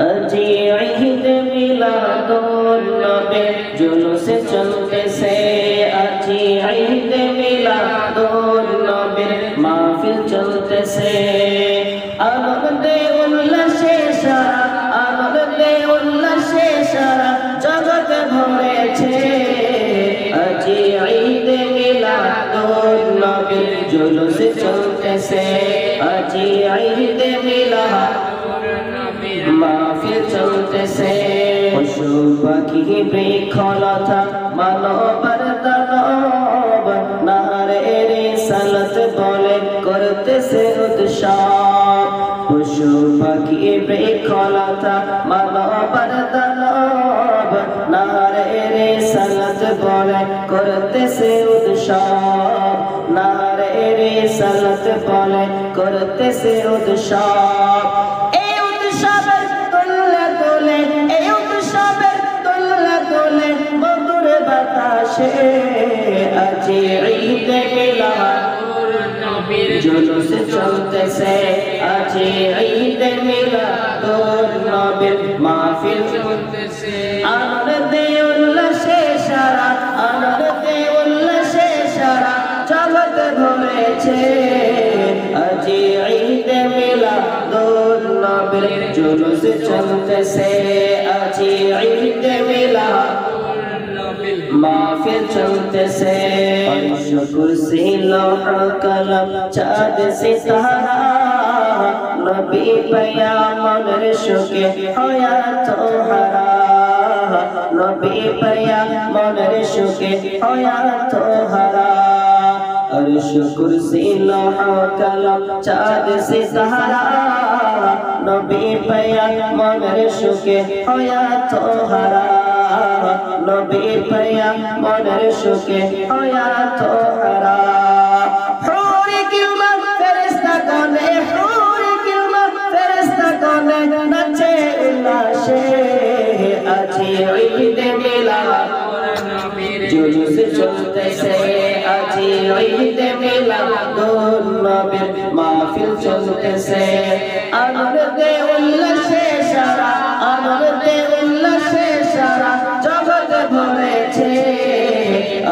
আজি ঈদ মিলাদুন নবী জুলুসে চলতেছে, আজি ঈদ মিলাদুন নবী মাহফিল চলতেছে। আনন্দে উল্লাসে সারা, আনন্দে উল্লাসে সারা জগৎ ভরেছে। আজি ঈদ মিলাদুন নবী জুলুসে চলতেছে, আজি ঈদ মিলাদুন নবী মাহফিল চলতেছে। পশু পাখি বৃক্ষলতা মানবার দানব নারে রিসালাত বলে করতেছে উৎসব। পশু পাখি বৃক্ষলতা মানবার দানব নারে রিসালাত বলে করতেছে উৎসব, নারে রিসালাত বলে করতেছে উৎসব। এই উৎসবের দোলে দোলে, এই উৎসবের দোলে দোলে মধুর বাতাসে আজি ঈদ মিলাদুন নবীর জুলুস চলতেছে, আজি ঈদ মিলাদুন নবীর মাহফিল চলতেছে। আনন্দে উল্লাসে সারা, আনন্দে উল্লাসে সারা জগৎ ভরেছে। আজি ঈদ মিলাদুন নবীর জুলুস চলতেছে, আজি ঈদ মিলাদুন নবীর মাহফিল চলতেছে। আরশ কুরসি লৌহ কলম চাঁদ সিতারা নবী পয়গম্বরের শোকে হায়াত হারা, নবী পয়গম্বরের শোকে হায়াত হারা। আরশ কুরসি লৌহ কলম চাঁদ সিতারা নবী পয়গম্বরের শোকে হায়াত হারা, নবী পয়গম্বরের শোকে হায়াত হারা। হুরে কিলমা ফেরেশতাগণে, হুরে কিলমা ফেরেশতাগণে নাচে উল্লাসে। আজি ঈদ মিলাদুন নবীর জুলুস চলতেছে, আজি ঈদ মিলাদুন নবীর মাহফিল চলতেছে। আনন্দে উল্লাসে সারা, আনন্দে উল্লাসে সারা জগৎ ভরেছে।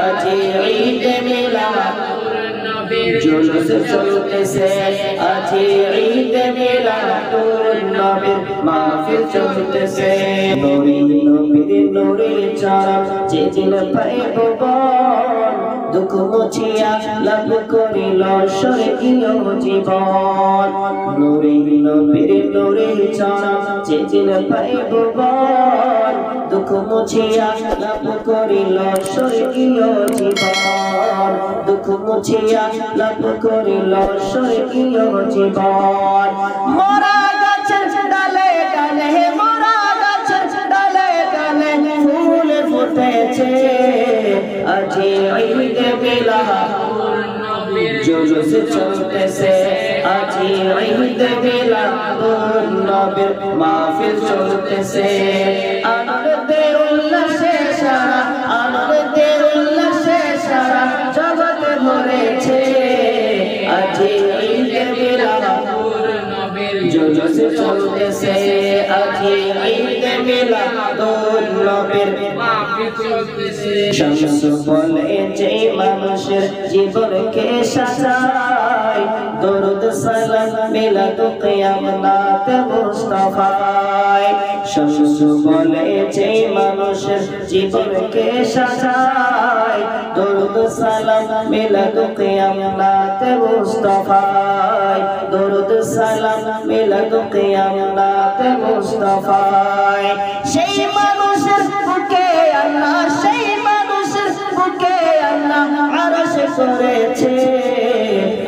আজি ঈদ মিলাদুন নবীর জুলুস চলতেছে, আজি ঈদ মিলাদুন নবীর মাহফিল চলতেছে। নূরে নবীর নূরে চরণ যেদিন পাইব বল, দুঃখ মুছিয়া লাভ করিল স্বর্গীয় জীবন। নূরে নবীর নূরে চরণ যেদিন পাইব বল, দুঃখ মুছিয়া লাভ করিল স্বর্গীয় জীবন, দুঃখ মুছিয়া লাভ করিল স্বর্গীয় জীবন। মরা গাছের ডালে ডালে, মরা গাছের ডালে ডালে ফুল ফুটেছে। আজি ঈদ মিলাদুন নবীর জুলুস চলতেছে, আজি ঈদ মিলাদুন নবীর মাহফিল চলতেছে। আনন্দে উল্লাসে সারা, আনন্দে উল্লাসে সারা জগৎ ভরেছে। আজি ঈদ মিলাদুন নবীর জুলুস চলতেছে, আজি ঈদ মিলাদুন নবীর মাহফিল চলতেছে। শামস বলে যে মানুষের জীবনকে সাজায়, দরুদ সালাম মিলাদ কিয়ামত মুস্তাফায়। শামস বলে যে মানুষের জীবনকে সাজায়, দরুদ সালাম মিলাদ কিয়ামত মুস্তাফায়, দরুদ সালাম মিলাদ কিয়ামত মুস্তাফায়। সেই মানুষের বুকে আল্লাহ, সেই মানুষের বুকে আল্লাহ আরশ করেছে।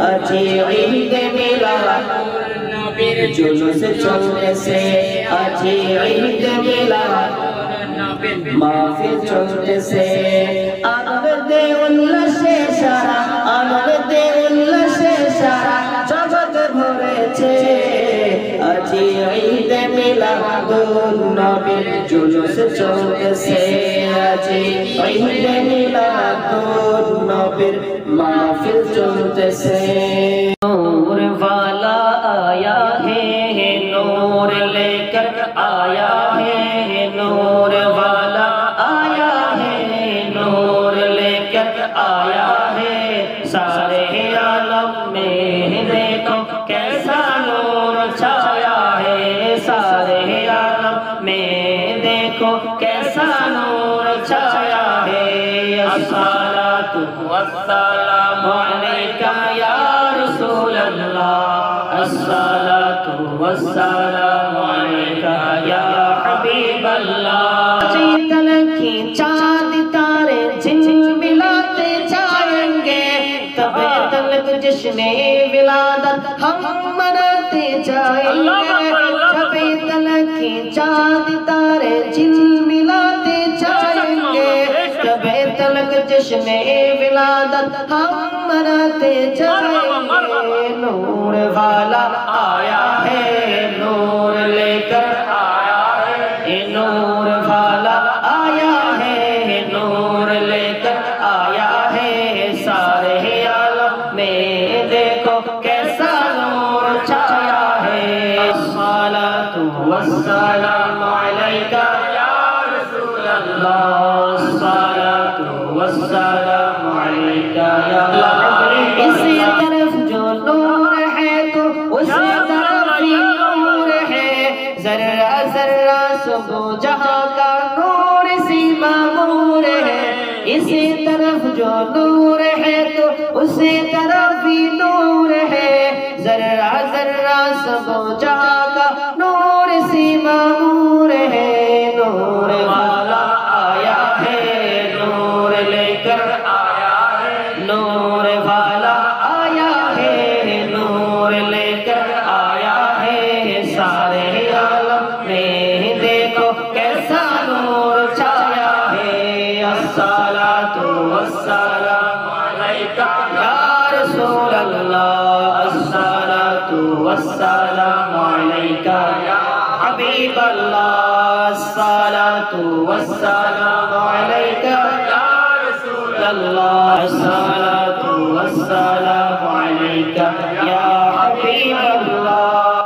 আজি ঈদ মিলাদুন নবীর জুলুস চলতেছে, আজি ঈদ মিলাদুন নবীর মাহফিল চলতেছে। আনন্দে উল্লাসে সারা, আনন্দে উল্লাসে সারা জগৎ ভরেছে। আজি ঈদ মিলাদুন নবীর জুলুস চলতেছে, আজি ঈদ মিলাদুন নবীর মাহফিল চলতেছে। नूर वाला आया है नूर लेकर آیا ہے نور والا آیا ہے نور لے کر آیا ہے سارے عالم میں دیکھو کیسا نور چھایا ہے سارے عالم میں دیکھو کیسا نور چھایا ہے الصلاۃ والسلام علیکہ یا رسول اللہ الصلاۃ والسلام علیکہ یا حبیب اللہ تلکی چاند تارے جھلملاتے جائیں گے تب تلک جشن ولادت ہم مناتے جائیں گے تب تلک چاند تارے جھلملاتے جائیں گے تب تلک جشن ولادت ہم مناتے جائیں گے نور والا آیا ہے نور لے کر آیا ہے نور والا آیا ہے نور لے کر آیا ہے سارے عالم میں دیکھو کیسا نور چھایا ہے الصلاۃ والسلام علیکہ یا رسول اللہ الصلاۃ والسلام علیکہ یا اللہ اسی طرف جو نور ہے تو اسی طرف بھی نور ہے ذرہ ذرہ سب جہاں کا نور اسی معمور ہے اسی طرف جو نور ہے تو اسی طرف بھی نور ہے ذرہ ذرہ سب جہاں کا نور اسی معمور ہے نور والا آیا ہے نور لے کر آیا ہے نور والا آیا ہے نور لے کر آیا ہے سارے عالم میں دیکھو کیسا نور چھایا ہے الصلاۃ والسلام علیکہ یا رسول اللہ الصلاۃ والسلام علیکہ یا حبیب اللہ الصلاۃ والسلام علیکہ یا رسول اللہ الصلاۃ والسلام علیکہ